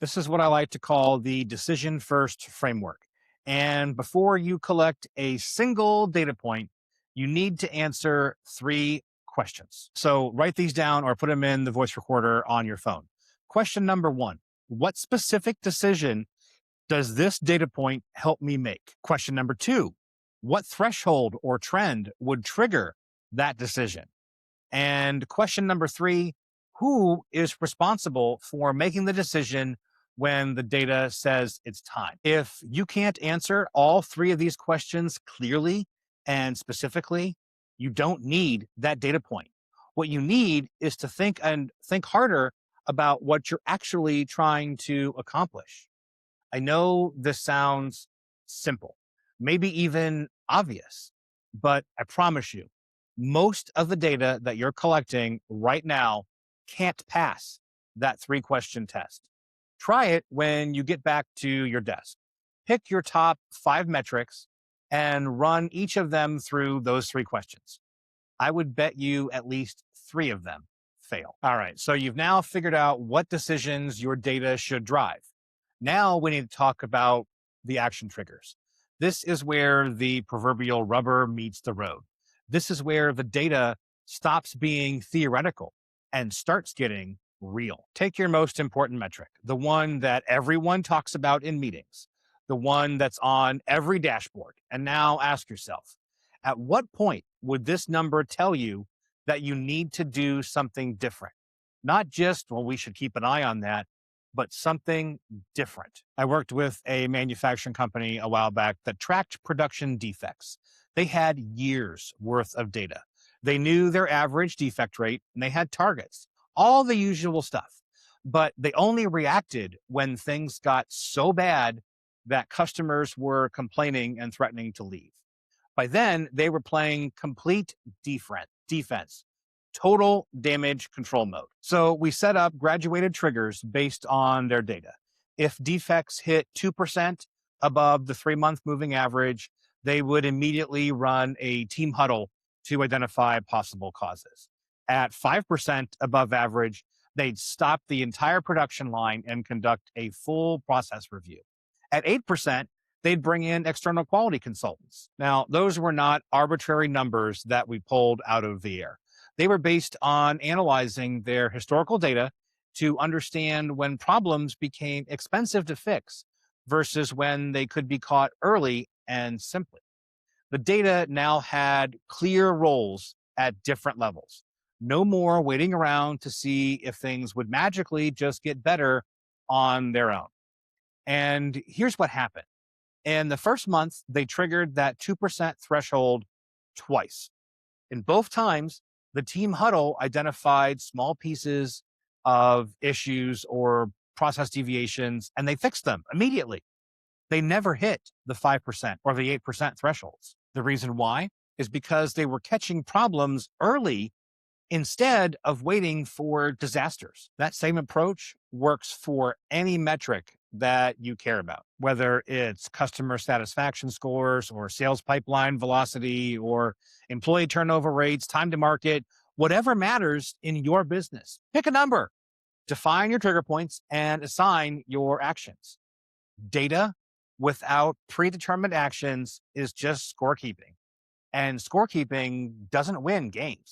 This is what I like to call the decision first framework. And before you collect a single data point, you need to answer three questions. So write these down or put them in the voice recorder on your phone. Question number one: what specific decision does this data point help me make? Question number two: what threshold or trend would trigger that decision? And question number three: who is responsible for making the decision when the data says it's time? If you can't answer all three of these questions clearly and specifically, you don't need that data point. What you need is to think harder about what you're actually trying to accomplish. I know this sounds simple, maybe even obvious, but I promise you, most of the data that you're collecting right now can't pass that three-question test. Try it when you get back to your desk. Pick your top five metrics and run each of them through those three questions. I would bet you at least three of them fail. All right, so you've now figured out what decisions your data should drive. Now we need to talk about the action triggers. This is where the proverbial rubber meets the road. This is where the data stops being theoretical and starts getting real. Take your most important metric, the one that everyone talks about in meetings, the one that's on every dashboard. And now ask yourself, at what point would this number tell you that you need to do something different? Not just, well, we should keep an eye on that, but something different. I worked with a manufacturing company a while back that tracked production defects. They had years worth of data. They knew their average defect rate and they had targets, all the usual stuff. But they only reacted when things got so bad that customers were complaining and threatening to leave. By then, they were playing complete defense, total damage control mode. So we set up graduated triggers based on their data. If defects hit 2% above the 3-month moving average, they would immediately run a team huddle to identify possible causes. At 5% above average, they'd stop the entire production line and conduct a full process review. At 8%, they'd bring in external quality consultants. Now, those were not arbitrary numbers that we pulled out of the air. They were based on analyzing their historical data to understand when problems became expensive to fix versus when they could be caught early and simply. The data now had clear roles at different levels. No more waiting around to see if things would magically just get better on their own. And here's what happened. In the first month, they triggered that 2% threshold twice. In both times, the team huddle identified small pieces of issues or process deviations, and they fixed them immediately. They never hit the 5% or the 8% thresholds. The reason why is because they were catching problems early instead of waiting for disasters. That same approach works for any metric that you care about, whether it's customer satisfaction scores or sales pipeline velocity or employee turnover rates, time to market, whatever matters in your business. Pick a number, define your trigger points, and assign your actions. Data without predetermined actions is just scorekeeping. And scorekeeping doesn't win games.